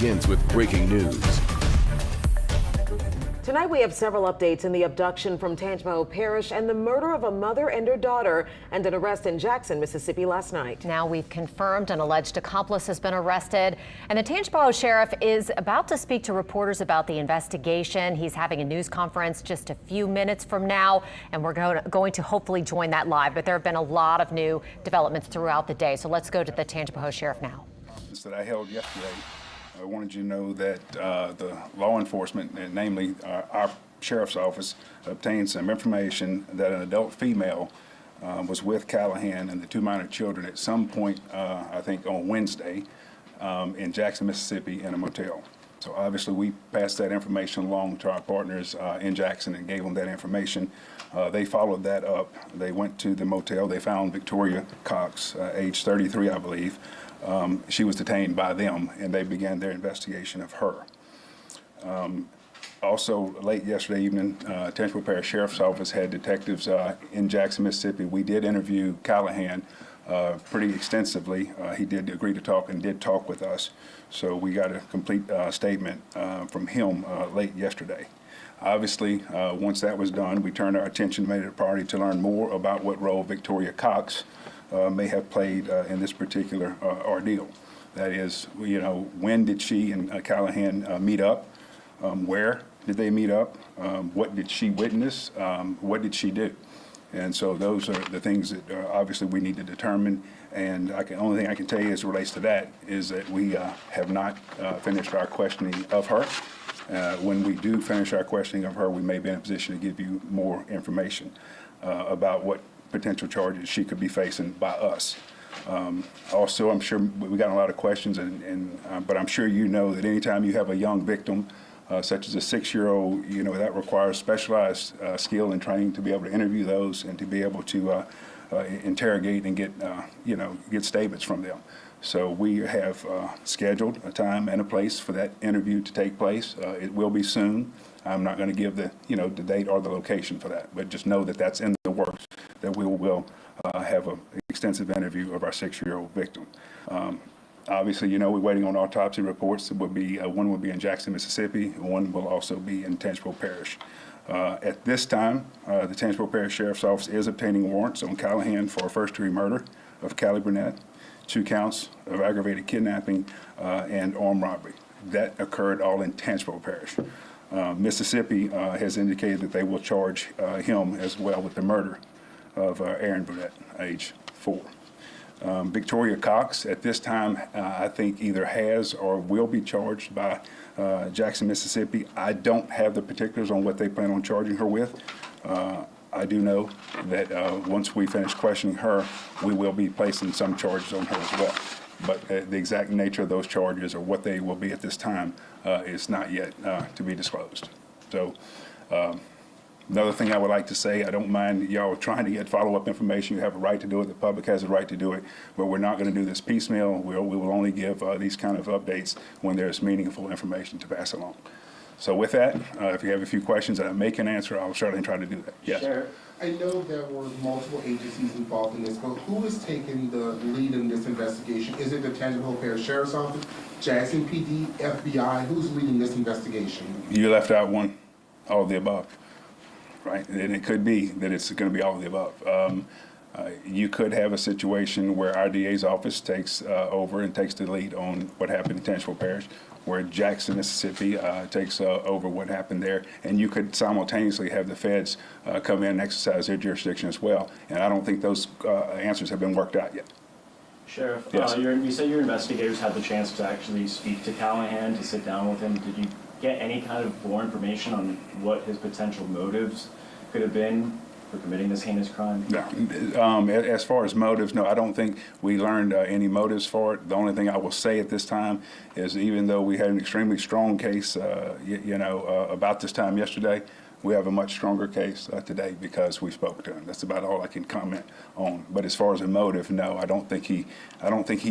Begins with breaking news. Tonight we have several updates in the abduction from Tangipahoa Parish and the murder of a mother and her daughter, and an arrest in Jackson, Mississippi last night. Now we've confirmed an alleged accomplice has been arrested, and the Tangipahoa sheriff is about to speak to reporters about the investigation. He's having a news conference just a few minutes from now, and we're going to hopefully join that live. But there have been a lot of new developments throughout the day, so let's go to the Tangipahoa sheriff now. That I held yesterday. I wanted you to know that the law enforcement, and namely our sheriff's office, obtained some information that an adult female was with Callihan and the two minor children at some point, I think on Wednesday, in Jackson, Mississippi, in a motel. So obviously we passed that information along to our partners in Jackson and gave them that information. They followed that up. They went to the motel. They found Victoria Cox, age 33, I believe. She was detained by them, and they began their investigation of her. Also, late yesterday evening, Tangipahoa Parish Sheriff's Office had detectives in Jackson, Mississippi. We did interview Callihan pretty extensively. He did agree to talk and did talk with us. So we got a complete statement from him late yesterday. Obviously, once that was done, we turned our attention, made it a priority to learn more about what role Victoria Cox may have played in this particular ordeal. That is, you know, when did she and Callihan meet up? Where did they meet up? What did she witness? What did she do? And so those are the things that obviously we need to determine. And only thing I can tell you as it relates to that is that we have not finished our questioning of her. When we do finish our questioning of her, we may be in a position to give you more information about what potential charges she could be facing by us. Also, I'm sure we got a lot of questions, but I'm sure you know that anytime you have a young victim, such as a 6-year-old, you know, that requires specialized skill and training to be able to interview those and to be able to interrogate and get, get statements from them. So we have scheduled a time and a place for that interview to take place. It will be soon. I'm not going to give the, the date or the location for that, but just know that that's in the works, that we will have an extensive interview of our 6-year-old victim. Obviously, we're waiting on autopsy reports. It will be, one will be in Jackson, Mississippi, and one will also be in Tangipahoa Parish. At this time, the Tangipahoa Parish Sheriff's Office is obtaining warrants on Callihan for first-degree murder of Callie Burnett, 2 counts of aggravated kidnapping and armed robbery. That occurred all in Tangipahoa Parish. Mississippi has indicated that they will charge him as well with the murder of Aaron Burnett, age 4. Victoria Cox, at this time, I think either has or will be charged by Jackson, Mississippi. I don't have the particulars on what they plan on charging her with. I do know that once we finish questioning her, we will be placing some charges on her as well. But the exact nature of those charges or what they will be at this time is not yet to be disclosed. So another thing I would like to say, I don't mind y'all trying to get follow-up information. You have a right to do it. The public has a right to do it. But we're not going to do this piecemeal. We will only give these kind of updates when there's meaningful information to pass along. So with that, if you have a few questions that I may can answer, I'll certainly try to do that. Yes. Sheriff, I know there were multiple agencies involved in this, but who is taking the lead in this investigation? Is it the Tangipahoa Parish Sheriff's Office, Jackson PD, FBI? Who's leading this investigation? You left out one, all of the above, right? And it could be that it's going to be all of the above. You could have a situation where our DA's office takes over and takes the lead on what happened in Tangipahoa Parish, where Jackson, Mississippi takes over what happened there, and you could simultaneously have the feds come in and exercise their jurisdiction as well. And I don't think those answers have been worked out yet. Sheriff, yes. You said your investigators had the chance to actually speak to Callihan, to sit down with him. Did you get any kind of more information on what his potential motives could have been for committing this heinous crime? No. As far as motives, no, I don't think we learned any motives for it. The only thing I will say at this time is even though we had an extremely strong case, about this time yesterday, we have a much stronger case today because we spoke to him. That's about all I can comment on. But as far as a motive, no, I don't think he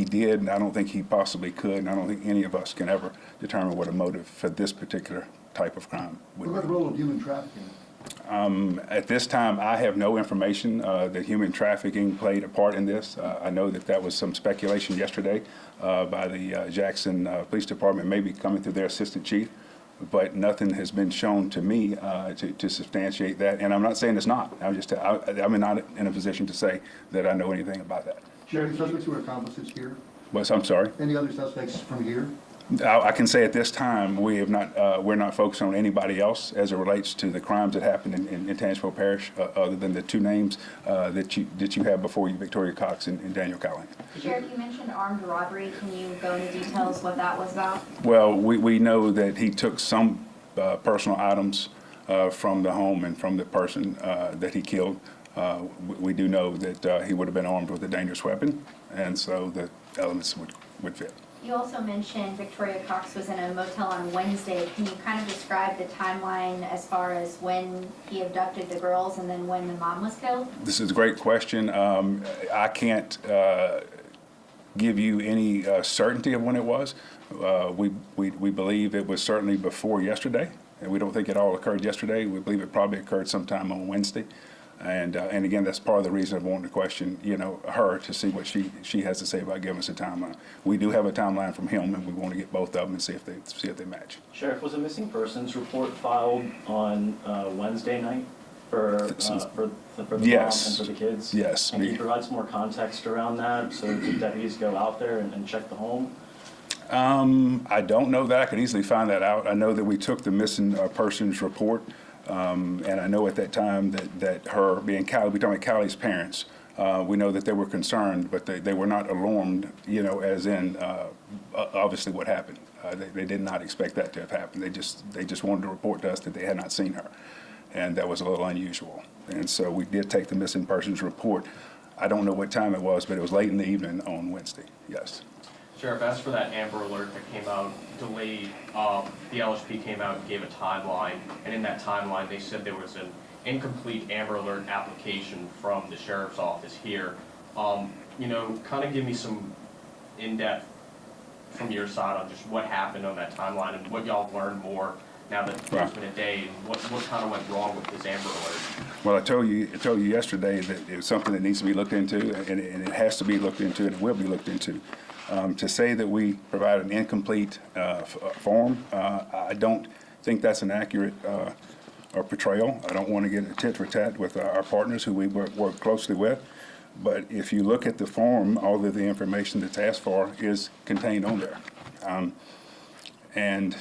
did, and I don't think he possibly could, and I don't think any of us can ever determine what a motive for this particular type of crime would be. What about the role of human trafficking? At this time, I have no information that human trafficking played a part in this. I know that was some speculation yesterday by the Jackson Police Department, maybe coming through their assistant chief, but nothing has been shown to me to substantiate that. And I'm not saying it's not. I'm not in a position to say that I know anything about that. Sheriff, suspects who are accomplices here? But I'm sorry. Any other suspects from here? I can say at this time we're not focused on anybody else as it relates to the crimes that happened in Tangipahoa Parish, other than the two names that you have before you, Victoria Cox and Daniel Callihan. Sheriff, you mentioned armed robbery. Can you go into details what that was about? Well, we know that he took some personal items from the home and from the person that he killed. We do know that he would have been armed with a dangerous weapon, and so the elements would fit. You also mentioned Victoria Cox was in a motel on Wednesday. Can you kind of describe the timeline as far as when he abducted the girls and then when the mom was killed? This is a great question. I can't give you any certainty of when it was. We believe it was certainly before yesterday, and we don't think it all occurred yesterday. We believe it probably occurred sometime on Wednesday. And again, that's part of the reason of wanting to question, her to see what she has to say about giving us a timeline. We do have a timeline from him, and we want to get both of them and see if they match. Sheriff, was a missing persons report filed on Wednesday night for the Yes. mom and for the kids? Yes. And can you provide some more context around that so the deputies go out there and check the home? I don't know that. I could easily find that out. I know that we took the missing persons report. And I know at that time that her being Callie, we're talking about Callie's parents, we know that they were concerned, but they were not alarmed, as in obviously what happened. They did not expect that to have happened. They just wanted to report to us that they had not seen her, and that was a little unusual. And so we did take the missing persons report. I don't know what time it was, but it was late in the evening on Wednesday, yes. Sheriff, as for that Amber Alert that came out delayed, the LSP came out and gave a timeline, and in that timeline they said there was an incomplete Amber Alert application from the sheriff's office here. Kind of give me some in-depth from your side on just what happened on that timeline and what y'all learned more now that it's been a day, and what kind of went wrong with this Amber Alert. Well, I told you yesterday that it was something that needs to be looked into, and it has to be looked into, and it will be looked into. To say that we provide an incomplete form, I don't think that's an accurate portrayal. I don't want to get a tit for tat with our partners who we work closely with. But if you look at the form, all of the information that's asked for is contained on there. And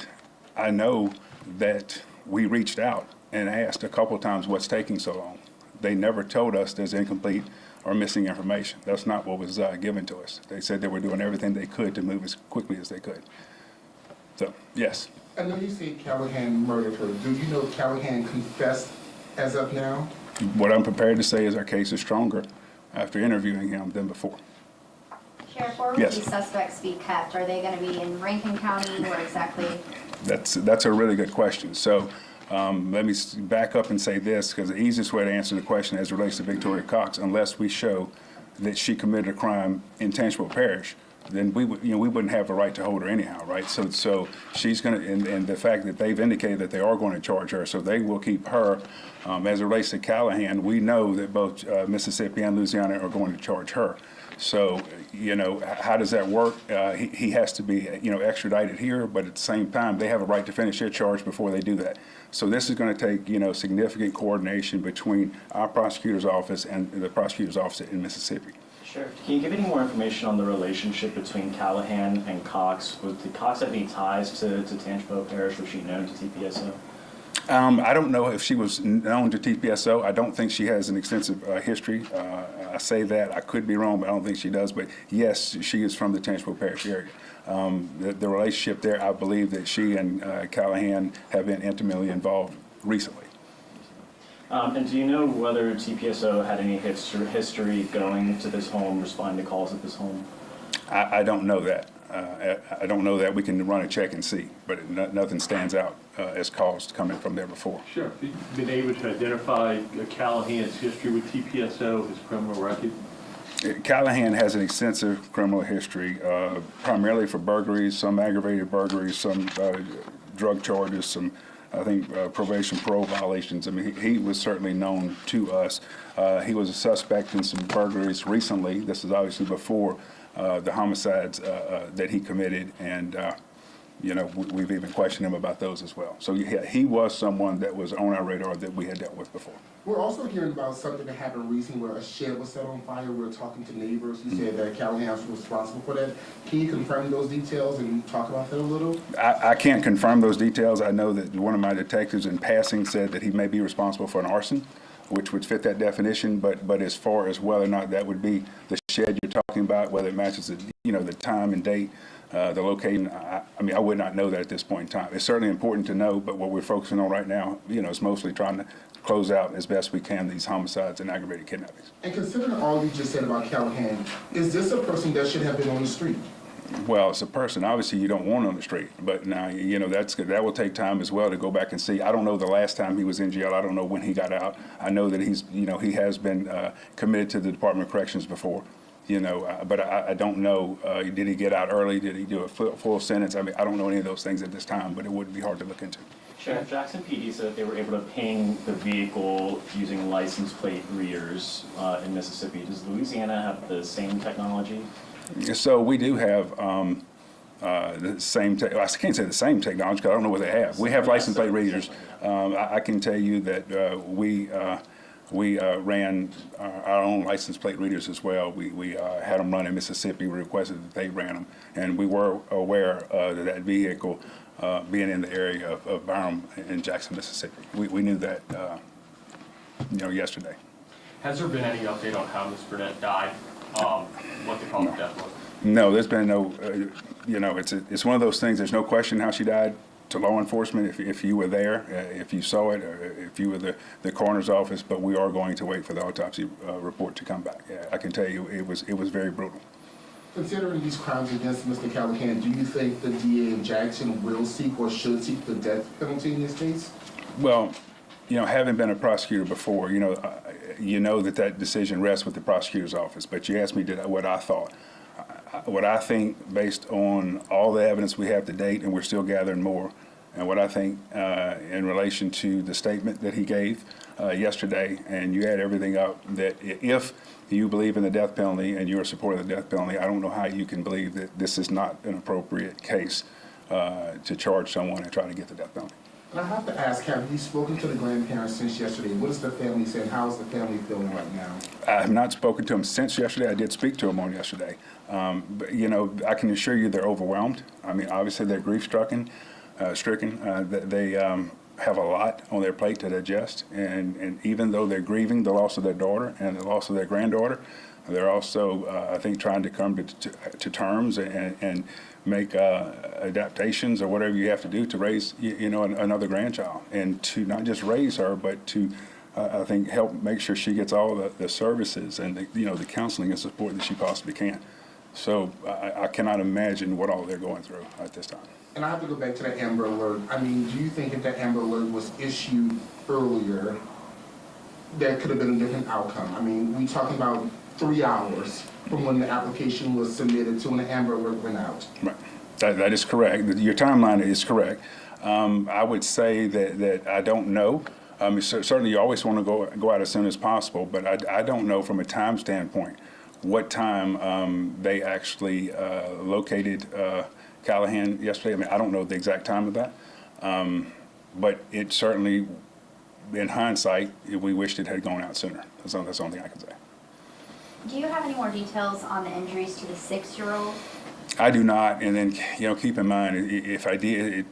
I know that we reached out and asked a couple of times what's taking so long. They never told us there's incomplete or missing information. That's not what was given to us. They said they were doing everything they could to move as quickly as they could. So, yes. I know you say Callihan murdered her. Do you know if Callihan confessed as of now? What I'm prepared to say is our case is stronger after interviewing him than before. Sheriff, where will Yes. these suspects be kept? Are they going to be in Rankin County? Where exactly? That's a really good question. So let me back up and say this, because the easiest way to answer the question as it relates to Victoria Cox, unless we show that she committed a crime in Tangipahoa Parish, then we wouldn't have a right to hold her anyhow, right? So she's going to, and the fact that they've indicated that they are going to charge her, so they will keep her. As it relates to Callihan, we know that both Mississippi and Louisiana are going to charge her. So, how does that work? He has to be, extradited here, but at the same time, they have a right to finish their charge before they do that. So this is going to take, significant coordination between our prosecutor's office and the prosecutor's office in Mississippi. Sheriff, can you give any more information on the relationship between Callihan and Cox? Did Cox have any ties to Tangipahoa Parish? Was she known to TPSO? I don't know if she was known to TPSO. I don't think she has an extensive history. I say that. I could be wrong, but I don't think she does. But yes, she is from the Tangipahoa Parish area. The relationship there, I believe that she and Callihan have been intimately involved recently. And do you know whether TPSO had any history going to this home, responding to calls at this home? I don't know that. I don't know that. We can run a check and see, but nothing stands out as calls coming from there before. Sure. Have you been able to identify Callahan's history with TPSO, his criminal record? Callihan has an extensive criminal history, primarily for burglaries, some aggravated burglaries, some drug charges, some I think, probation parole violations. I mean, he was certainly known to us. He was a suspect in some burglaries recently. This is obviously before the homicides that he committed, and we've even questioned him about those as well. So yeah, he was someone that was on our radar that we had dealt with before. We're also hearing about something that happened recently where a shed was set on fire. We were talking to neighbors. You said that Callihan was responsible for that. Can you confirm those details and talk about that a little? I can't confirm those details. I know that one of my detectives in passing said that he may be responsible for an arson, which would fit that definition, but as far as whether or not that would be the shed you're talking about, whether it matches the time and date, the location, I would not know that at this point in time. It's certainly important to know, but what we're focusing on right now, is mostly trying to close out as best we can these homicides and aggravated kidnappings. And considering all you just said about Callihan, is this a person that should have been on the street? Well, it's a person, obviously you don't want on the street, but now, that will take time as well to go back and see. I don't know the last time he was in jail. I don't know when he got out. I know that he has been committed to the Department of Corrections before, but I don't know, did he get out early? Did he do a full sentence? I don't know any of those things at this time, but it would be hard to look into. Sheriff, Jackson PD said that they were able to ping the vehicle using license plate readers in Mississippi. Does Louisiana have the same technology? So we do have the same, I can't say the same technology because I don't know what they have. We have license plate readers. I can tell you that we ran our own license plate readers as well. We had them run in Mississippi. We requested that they ran them. And we were aware that vehicle being in the area of Byram in Jackson, Mississippi. We knew that, yesterday. Has there been any update on how Ms. Burnett died? What the cause of death was? No, there's been no, it's one of those things, there's no question how she died to law enforcement if you were there, if you saw it, or if you were the coroner's office, but we are going to wait for the autopsy report to come back. Yeah, I can tell you it was very brutal. Considering these crimes against Mr. Callihan, do you think the DA in Jackson will seek or should seek the death penalty in this case? Well, having been a prosecutor before, that decision rests with the prosecutor's office. But you asked me what I thought. What I think, based on all the evidence we have to date, and we're still gathering more, and what I think in relation to the statement that he gave yesterday, and you add everything up, that if you believe in the death penalty and you're a supporter of the death penalty, I don't know how you can believe that this is not an appropriate case to charge someone and try to get the death penalty. And I have to ask, have you spoken to the grandparents since yesterday? What is the family saying? How is the family feeling right now? I have not spoken to them since yesterday. I did speak to them on yesterday. But, I can assure you they're overwhelmed. Obviously they're grief-stricken. They have a lot on their plate to digest. And even though they're grieving the loss of their daughter and the loss of their granddaughter, they're also, I think, trying to come to terms and make adaptations or whatever you have to do to raise, another grandchild, and to not just raise her, but to, I think, help make sure she gets all the services and the counseling and support that she possibly can. So I cannot imagine what all they're going through at this time. And I have to go back to the Amber Alert. Do you think if that Amber Alert was issued earlier, that could have been a different outcome? We talking about 3 hours from when the application was submitted to when the Amber Alert went out. Right. That is correct. Your timeline is correct. I would say that I don't know. Certainly you always want to go out as soon as possible, but I don't know from a time standpoint what time they actually located Callihan yesterday. I don't know the exact time of that, but it certainly, in hindsight, we wished it had gone out sooner. That's the only thing I can say. Do you have any more details on the injuries to the 6-year-old? I do not, and then, keep in mind, if I did,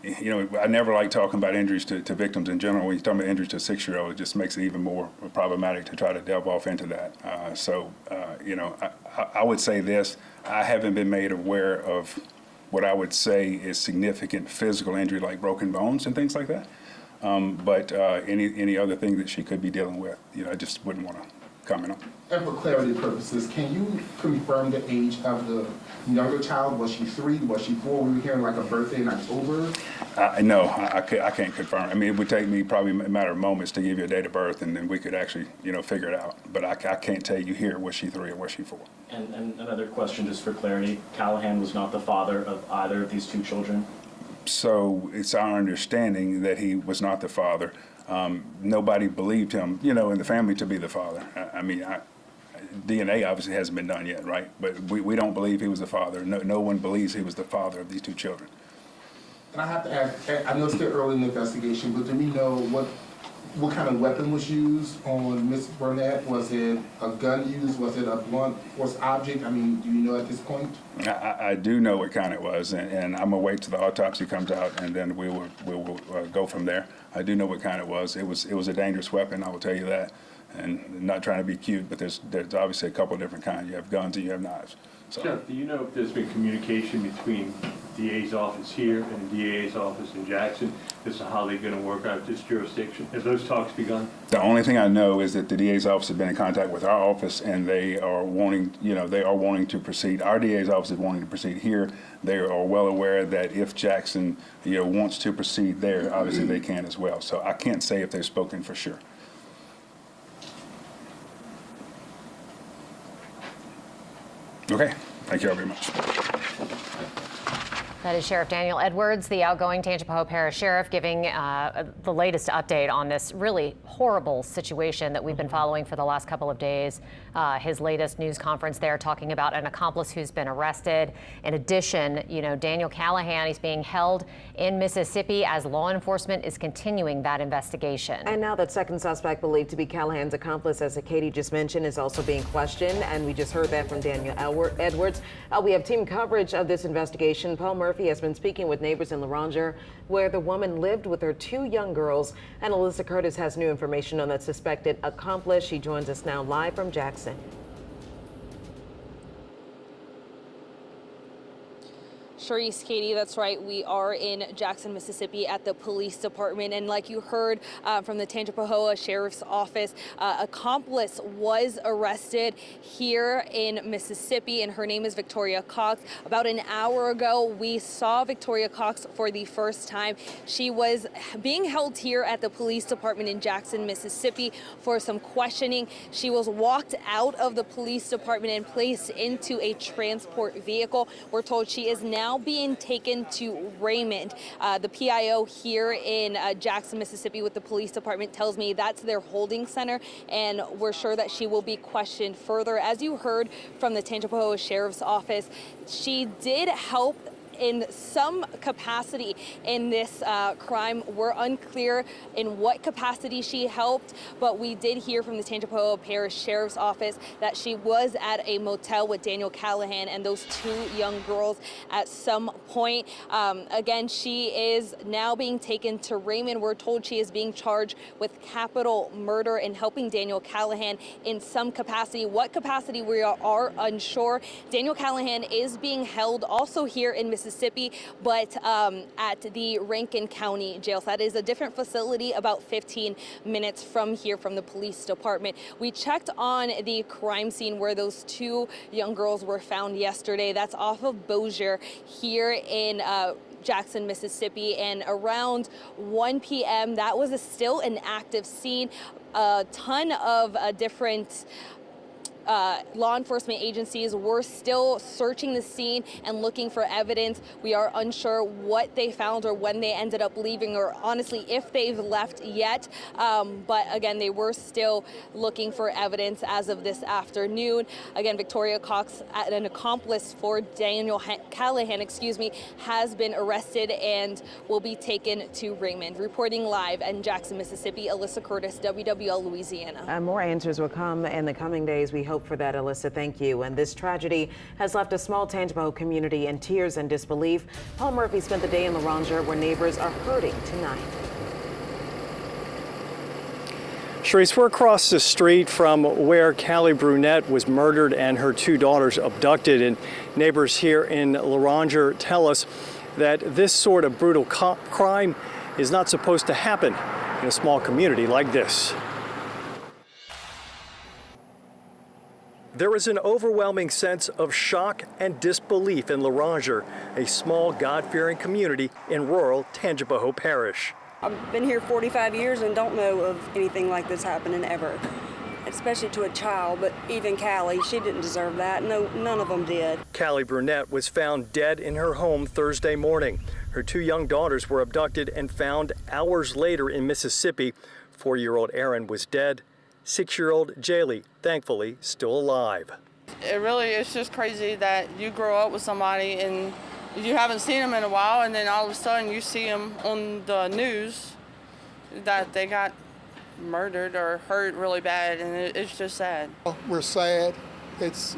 I never like talking about injuries to victims in general. When you're talking about injuries to a 6-year-old, it just makes it even more problematic to try to delve off into that. I would say this, I haven't been made aware of what I would say is significant physical injury like broken bones and things like that. But any other thing that she could be dealing with, I just wouldn't want to comment on. And for clarity purposes, can you confirm the age of the younger child? Was she 3? Was she 4? We were hearing like a birthday in October. No, I can't confirm. It would take me probably a matter of moments to give you a date of birth, and then we could actually, figure it out. But I can't tell you here, was she 3 or was she 4? And another question, just for clarity, Callihan was not the father of either of these 2 children? So it's our understanding that he was not the father. Nobody believed him, in the family to be the father. DNA obviously hasn't been done yet, right? But we don't believe he was the father. No one believes he was the father of these two children. And I have to ask, I know it's still early in the investigation, but do we know what kind of weapon was used on Ms. Burnett? Was it a gun used? Was it a blunt force object? Do you know at this point? I do know what kind it was, and I'm gonna wait till the autopsy comes out, and then we will go from there. I do know what kind it was. It was a dangerous weapon, I will tell you that. And not trying to be cute, but there's obviously a couple of different kinds. You have guns and you have knives. So. Sheriff, do you know if there's been communication between DA's office here and DA's office in Jackson as to how they're going to work out this jurisdiction? Have those talks begun? The only thing I know is that the DA's office has been in contact with our office, and they are wanting, to proceed. Our DA's office is wanting to proceed here. They are well aware that if Jackson, wants to proceed there, obviously they can as well. So I can't say if they've spoken for sure. Okay, thank you all very much. That is Sheriff Daniel Edwards, the outgoing Tangipahoa Parish Sheriff, giving the latest update on this really horrible situation that we've been following for the last couple of days. His latest news conference there talking about an accomplice who's been arrested. In addition, Daniel Callihan, he's being held in Mississippi as law enforcement is continuing that investigation. And now that second suspect believed to be Callahan's accomplice, as Katie just mentioned, is also being questioned. And we just heard that from Daniel Edwards. We have team coverage of this investigation. Paul Murphy has been speaking with neighbors in Loranger, where the woman lived with her two young girls. And Alyssa Curtis has new information on that suspected accomplice. She joins us now live from Jackson. Sharice, Katie, that's right. We are in Jackson, Mississippi at the police department. And like you heard from the Tangipahoa Sheriff's Office, accomplice was arrested here in Mississippi, and her name is Victoria Cox. About an hour ago, we saw Victoria Cox for the first time. She was being held here at the police department in Jackson, Mississippi for some questioning. She was walked out of the police department and placed into a transport vehicle. We're told she is now being taken to Raymond. The PIO here in Jackson, Mississippi with the police department tells me that's their holding center, and we're sure that she will be questioned further. As you heard from the Tangipahoa Sheriff's Office, she did help in some capacity in this crime. We're unclear in what capacity she helped, but we did hear from the Tangipahoa Parish Sheriff's Office that she was at a motel with Daniel Callihan and those two young girls at some point. Again, she is now being taken to Raymond. We're told she is being charged with capital murder and helping Daniel Callihan in some capacity. What capacity we are unsure. Daniel Callihan is being held also here in Mississippi, but at the Rankin County Jail. So that is a different facility about 15 minutes from here from the police department. We checked on the crime scene where those two young girls were found yesterday. That's off of Bossier here in Jackson, Mississippi, and around 1 p.m. that was still an active scene. A ton of different law enforcement agencies were still searching the scene and looking for evidence. We are unsure what they found or when they ended up leaving, or honestly if they've left yet. But again, they were still looking for evidence as of this afternoon. Again, Victoria Cox, an accomplice for Daniel Callihan, has been arrested and will be taken to Raymond. Reporting live in Jackson, Mississippi, Alyssa Curtis, WWL Louisiana. More answers will come in the coming days. We hope for that, Alyssa. Thank you. And this tragedy has left a small Tangipahoa community in tears and disbelief. Paul Murphy spent the day in Loranger, where neighbors are hurting tonight. Sharice, we're across the street from where Callie Brunette was murdered and her two daughters abducted. And neighbors here in Loranger tell us that this sort of brutal crime is not supposed to happen in a small community like this. There is an overwhelming sense of shock and disbelief in Loranger, a small God-fearing community in rural Tangipahoa Parish. I've been here 45 years and don't know of anything like this happening ever. especially to a child, but even Callie, she didn't deserve that. No, none of them did. Callie Brunette was found dead in her home Thursday morning. Her 2 young daughters were abducted and found hours later in Mississippi. 4-year-old Aaron was dead. 6-year-old Jaylee, thankfully, still alive. It really is just crazy that you grow up with somebody and you haven't seen them in a while, and then all of a sudden you see them on the news that they got murdered or hurt really bad, and it's just sad. We're sad.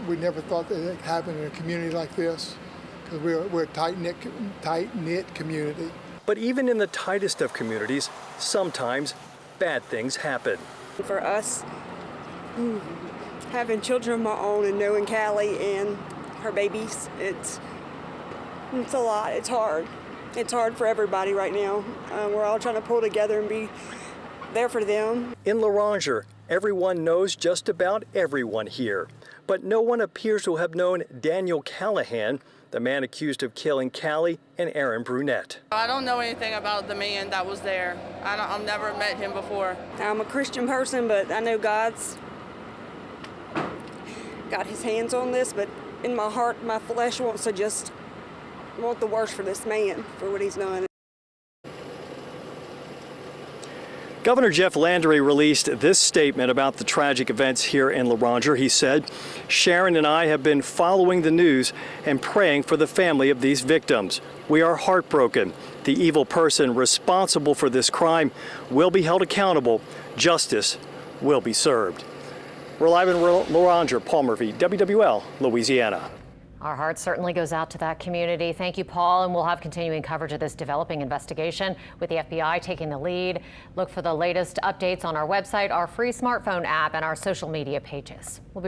We never thought that it could happen in a community like this, because we're a tight-knit community. But even in the tightest of communities, sometimes bad things happen. For us, having children of my own and knowing Callie and her babies, it's a lot. It's hard. It's hard for everybody right now. We're all trying to pull together and be there for them. In Loranger, everyone knows just about everyone here, but no one appears to have known Daniel Callihan, the man accused of killing Callie and Aaron Brunette. I don't know anything about the man that was there. I've never met him before. I'm a Christian person, but I know God's got his hands on this, but in my heart, my flesh wants to just want the worst for this man, for what he's done. Governor Jeff Landry released this statement about the tragic events here in Loranger. He said, "Sharon and I have been following the news and praying for the family of these victims. We are heartbroken. The evil person responsible for this crime will be held accountable. Justice will be served." We're live in Loranger. Paul Murphy, WWL, Louisiana. Our heart certainly goes out to that community. Thank you, Paul, and we'll have continuing coverage of this developing investigation with the FBI taking the lead. Look for the latest updates on our website, our free smartphone app, and our social media pages. We'll be right back.